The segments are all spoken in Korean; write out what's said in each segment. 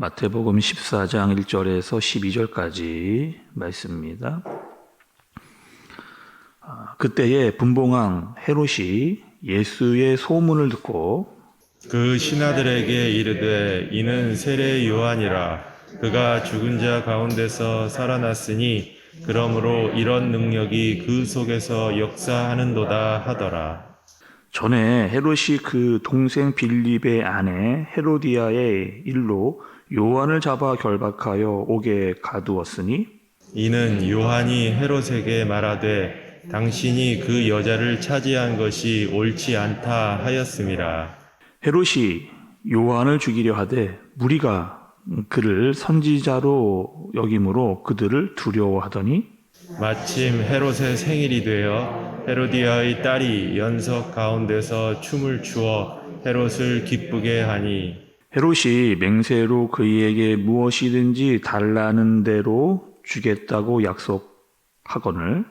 마태복음 14장 1절에서 12절까지 말씀입니다. 그때에 분봉왕 헤롯이 예수의 소문을 듣고 그 신하들에게 이르되 이는 세례 요한이라. 그가 죽은 자 가운데서 살아났으니 그러므로 이런 능력이 그 속에서 역사하는도다 하더라. 전에 헤롯이 그 동생 빌립의 아내 헤로디아의 일로 요한을 잡아 결박하여 옥에 가두었으니 이는 요한이 헤롯에게 말하되 당신이 그 여자를 차지한 것이 옳지 않다 하였음이라. 헤롯이 요한을 죽이려 하되 무리가 그를 선지자로 여김으로 그들을 두려워하더니 마침 헤롯의 생일이 되어 헤로디아의 딸이 연석 가운데서 춤을 추어 헤롯을 기쁘게 하니 헤롯이 맹세로 그에게 무엇이든지 달라는 대로 주겠다고 약속하거늘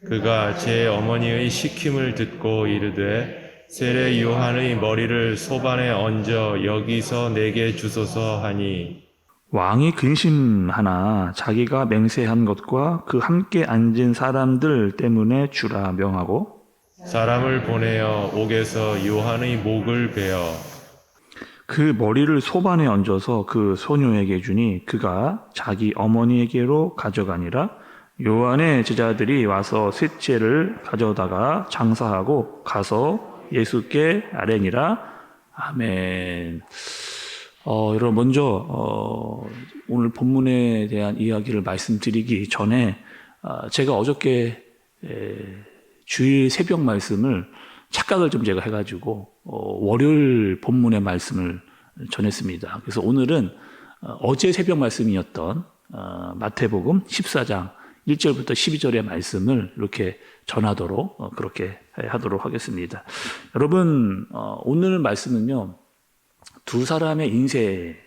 그가 제 어머니의 시킴을 듣고 이르되 세례 요한의 머리를 소반에 얹어 여기서 내게 주소서 하니 왕이 근심하나 자기가 맹세한 것과 그 함께 앉은 사람들 때문에 주라 명하고 사람을 보내어 옥에서 요한의 목을 베어 그 머리를 소반에 얹어서 그 소녀에게 주니 그가 자기 어머니에게로 가져가니라. 요한의 제자들이 와서 셋째를 가져다가 장사하고 가서 예수께 아뢰니라. 아멘. 여러분 먼저 오늘 본문에 대한 이야기를 말씀드리기 전에 제가 어저께 주일 새벽 말씀을 착각을 좀 제가 해가지고 월요일 본문의 말씀을 전했습니다. 그래서 오늘은 어제 새벽 말씀이었던 마태복음 14장 1절부터 12절의 말씀을 이렇게 전하도록 그렇게 하도록 하겠습니다. 여러분 오늘 말씀은요 두 사람의 인생을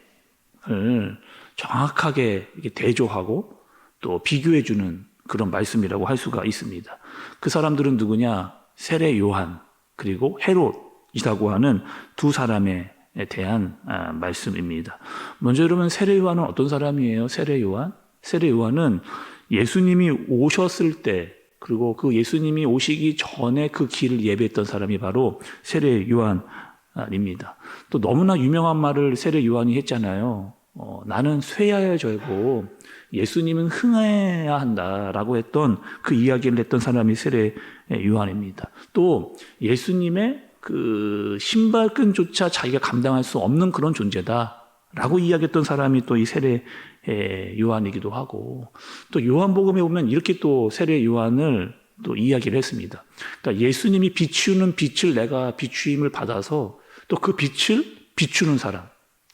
정확하게 대조하고 또 비교해주는 그런 말씀이라고 할 수가 있습니다. 그 사람들은 누구냐? 세례 요한 그리고 헤롯이라고 하는 두 사람에 대한 말씀입니다. 먼저 여러분 세례 요한은 어떤 사람이에요? 세례 요한? 세례 요한은 예수님이 오셨을 때 그리고 그 예수님이 오시기 전에 그 길을 예배했던 사람이 바로 세례 요한입니다. 또 너무나 유명한 말을 세례 요한이 했잖아요. 나는 쇠야야 절고 예수님은 흥해야 한다라고 했던 그 이야기를 했던 사람이 세례 요한입니다. 또 예수님의 그 신발끈조차 자기가 감당할 수 없는 그런 존재다라고 이야기했던 사람이 또 이 세례 요한이기도 하고 또 요한복음에 보면 이렇게 또 세례 요한을 또 이야기를 했습니다. 그러니까 예수님이 비추는 빛을 내가 비추임을 받아서 또 그 빛을 비추는 사람.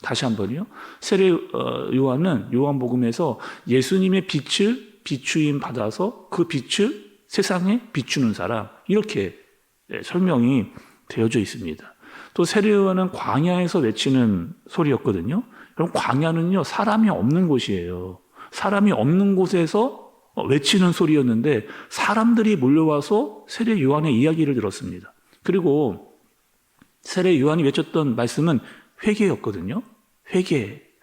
다시 한번요. 세례 요한은 요한복음에서 예수님의 빛을 비추임 받아서 그 빛을 세상에 비추는 사람. 이렇게 설명이 되어져 있습니다. 또 세례 요한은 광야에서 외치는 소리였거든요. 그럼 광야는요 사람이 없는 곳이에요. 사람이 없는 곳에서 외치는 소리였는데 사람들이 몰려와서 세례 요한의 이야기를 들었습니다. 그리고 세례 요한이 외쳤던 말씀은 회개였거든요.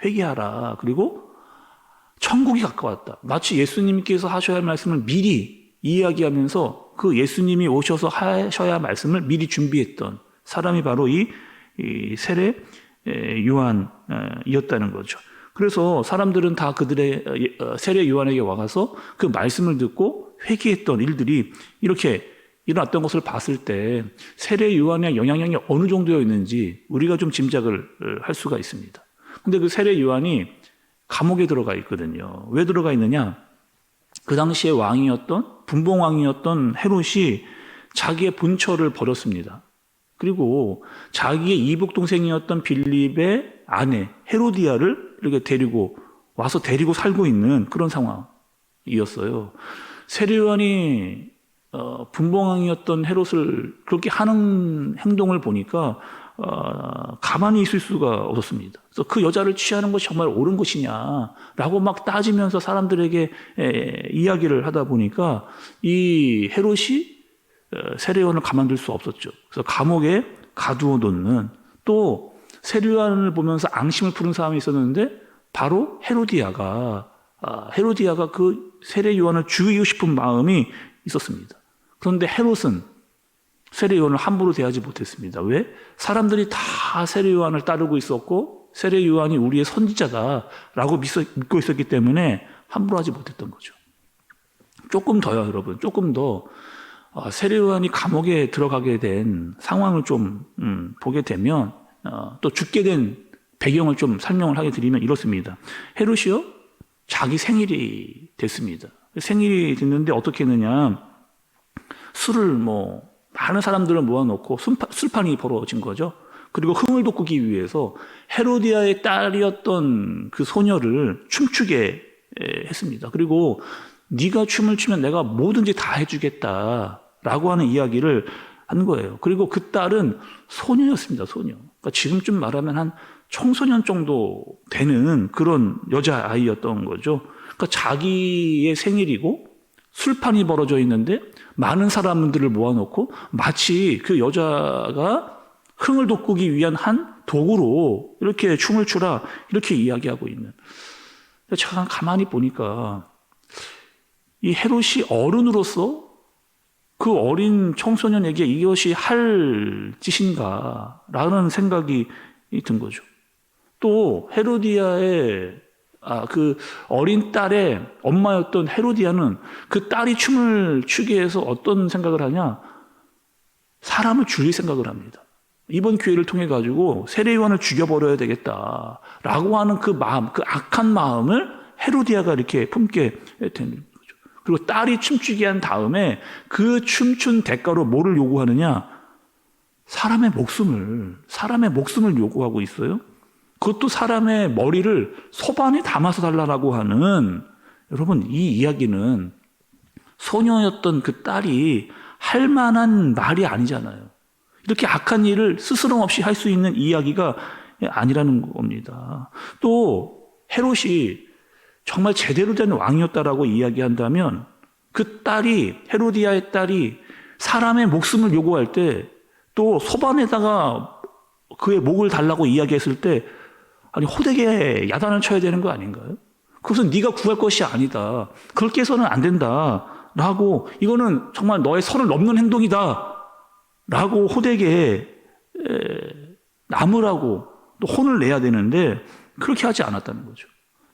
회개하라. 그리고 천국이 가까웠다. 마치 예수님께서 하셔야 할 말씀을 미리 이야기하면서 그 예수님이 오셔서 하셔야 할 말씀을 미리 준비했던 사람이 바로 이 세례 요한이었다는 거죠. 그래서 사람들은 다 그들의 세례 요한에게 와가서 그 말씀을 듣고 회개했던 일들이 이렇게 일어났던 것을 봤을 때 세례 요한의 영향력이 어느 정도였는지 우리가 좀 짐작을 할 수가 있습니다. 근데 그 세례 요한이 감옥에 들어가 있거든요. 왜 들어가 있느냐? 그 당시에 왕이었던 분봉왕이었던 헤롯이 자기의 본처를 버렸습니다. 그리고 자기의 이복 동생이었던 빌립의 아내 헤로디아를 이렇게 데리고 와서 데리고 살고 있는 그런 상황이었어요. 세례 요한이 분봉왕이었던 헤롯을 그렇게 하는 행동을 보니까 가만히 있을 수가 없었습니다. 그래서 그 여자를 취하는 것이 정말 옳은 것이냐라고 막 따지면서 사람들에게 이야기를 하다 보니까 이 헤롯이 세례 요한을 가만둘 수 없었죠. 그래서 감옥에 가두어 놓는 또 세례 요한을 보면서 앙심을 푸는 사람이 있었는데 바로 헤로디아가 그 세례 요한을 죽이고 싶은 마음이 있었습니다. 그런데 헤롯은 세례 요한을 함부로 대하지 못했습니다. 왜? 사람들이 다 세례 요한을 따르고 있었고 세례 요한이 우리의 선지자다라고 믿고 있었기 때문에 함부로 하지 못했던 거죠. 조금 더요, 여러분. 조금 더 세례 요한이 감옥에 들어가게 된 상황을 좀 보게 되면 또 죽게 된 배경을 좀 설명을 하게 드리면 이렇습니다. 헤롯이요, 자기 생일이 됐습니다. 생일이 됐는데 어떻게 했느냐? 술을 많은 사람들을 모아놓고 술판이 벌어진 거죠. 그리고 흥을 돋구기 위해서 헤로디아의 딸이었던 그 소녀를 춤추게 했습니다. 그리고 네가 춤을 추면 내가 뭐든지 다 해주겠다라고 하는 이야기를 한 거예요. 그리고 그 딸은 소녀였습니다. 소녀. 그러니까 지금쯤 말하면 한 청소년 정도 되는 그런 여자아이였던 거죠. 그러니까 자기의 생일이고 술판이 벌어져 있는데 많은 사람들을 모아놓고 마치 그 여자가 흥을 돋구기 위한 한 도구로 이렇게 춤을 추라 이렇게 이야기하고 있는. 제가 가만히 보니까 이 헤롯이 어른으로서 그 어린 청소년에게 이것이 할 짓인가라는 생각이 든 거죠. 또 헤로디아의 그 어린 딸의 엄마였던 헤로디아는 그 딸이 춤을 추게 해서 어떤 생각을 하냐? 사람을 죽일 생각을 합니다. 이번 기회를 통해 가지고 세례 요한을 죽여버려야 되겠다라고 하는 그 마음, 그 악한 마음을 헤로디아가 이렇게 품게 되는 거죠. 그리고 딸이 춤추게 한 다음에 그 춤춘 대가로 뭐를 요구하느냐? 사람의 목숨을 요구하고 있어요. 그것도 사람의 머리를 소반에 담아서 달라고 하는, 여러분, 이 이야기는 소녀였던 그 딸이 할 만한 말이 아니잖아요. 이렇게 악한 일을 스스럼 없이 할 수 있는 이야기가 아니라는 겁니다. 또 헤롯이 정말 제대로 된 왕이었다라고 이야기한다면 그 딸이, 헤로디아의 딸이 사람의 목숨을 요구할 때 또 소반에다가 그의 목을 달라고 이야기했을 때 아니 호되게 야단을 쳐야 되는 거 아닌가요? 그것은 네가 구할 것이 아니다. 그렇게 해서는 안 된다라고, 이거는 정말 너의 선을 넘는 행동이다 라고 호되게 남으라고 또 혼을 내야 되는데 그렇게 하지 않았다는 거죠.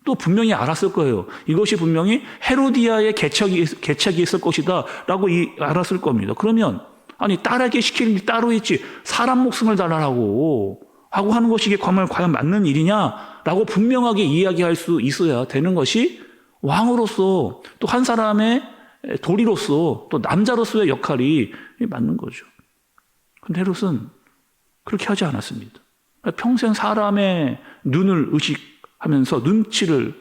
또 분명히 알았을 거예요. 이것이 분명히 헤로디아의 계책이 있을 것이다 라고 알았을 겁니다. 그러면 아니 딸에게 시키는 일 따로 있지 사람 목숨을 달라고 하고 하는 것이 이게 과연 맞는 일이냐라고 분명하게 이야기할 수 있어야 되는 것이 왕으로서 또 한 사람의 도리로서 또 남자로서의 역할이 맞는 거죠. 그런데 헤롯은 그렇게 하지 않았습니다. 평생 사람의 눈을 의식하면서 눈치를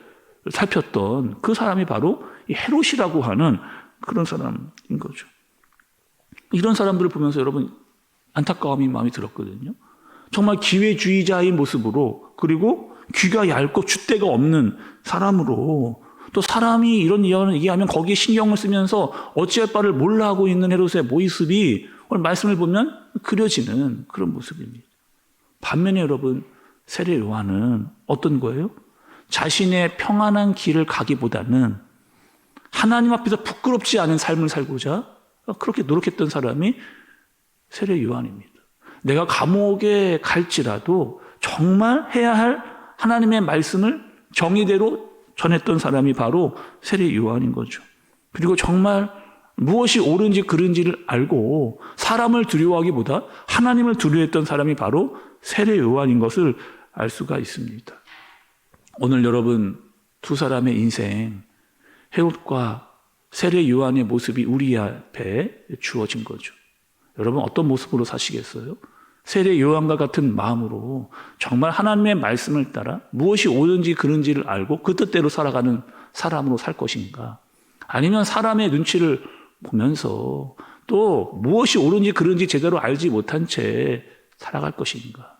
살폈던 그 사람이 바로 이 헤롯이라고 하는 그런 사람인 거죠. 이런 사람들을 보면서 여러분 안타까움이 마음이 들었거든요. 정말 기회주의자의 모습으로, 그리고 귀가 얇고 줏대가 없는 사람으로, 또 사람이 이런 얘기하면 거기에 신경을 쓰면서 어찌할 바를 몰라 하고 있는 헤롯의 모습이 오늘 말씀을 보면 그려지는 그런 모습입니다. 반면에 여러분 세례 요한은 어떤 거예요? 자신의 평안한 길을 가기보다는 하나님 앞에서 부끄럽지 않은 삶을 살고자 그렇게 노력했던 사람이 세례 요한입니다. 내가 감옥에 갈지라도 정말 해야 할 하나님의 말씀을 정의대로 전했던 사람이 바로 세례 요한인 거죠. 그리고 정말 무엇이 옳은지 그른지를 알고 사람을 두려워하기보다 하나님을 두려워했던 사람이 바로 세례 요한인 것을 알 수가 있습니다. 오늘 여러분 두 사람의 인생, 헤롯과 세례 요한의 모습이 우리 앞에 주어진 거죠. 여러분 어떤 모습으로 사시겠어요? 세례 요한과 같은 마음으로 정말 하나님의 말씀을 따라 무엇이 옳은지 그른지를 알고 그 뜻대로 살아가는 사람으로 살 것인가? 아니면 사람의 눈치를 보면서 또 무엇이 옳은지 그른지 제대로 알지 못한 채 살아갈 것인가?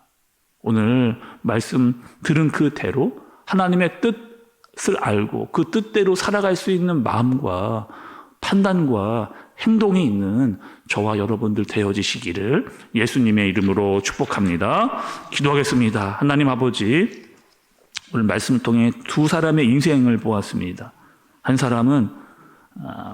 오늘 말씀 들은 그대로 하나님의 뜻을 알고 그 뜻대로 살아갈 수 있는 마음과 판단과 행동이 있는 저와 여러분들 되어지시기를 예수님의 이름으로 축복합니다. 기도하겠습니다. 하나님 아버지, 오늘 말씀을 통해 두 사람의 인생을 보았습니다. 한 사람은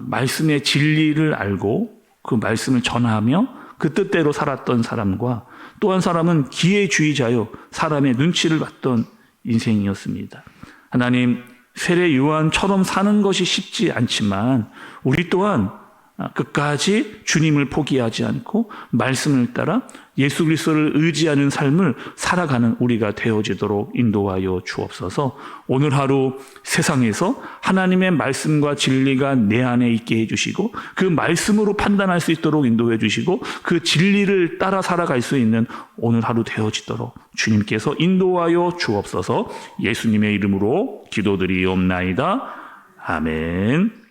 말씀의 진리를 알고 그 말씀을 전하며 그 뜻대로 살았던 사람과 또 한 사람은 기회주의자요 사람의 눈치를 봤던 인생이었습니다. 하나님, 세례 요한처럼 사는 것이 쉽지 않지만 우리 또한 끝까지 주님을 포기하지 않고 말씀을 따라 예수 그리스도를 의지하는 삶을 살아가는 우리가 되어지도록 인도하여 주옵소서. 오늘 하루 세상에서 하나님의 말씀과 진리가 내 안에 있게 해주시고 그 말씀으로 판단할 수 있도록 인도해 주시고 그 진리를 따라 살아갈 수 있는 오늘 하루 되어지도록 주님께서 인도하여 주옵소서. 예수님의 이름으로 기도드리옵나이다. 아멘.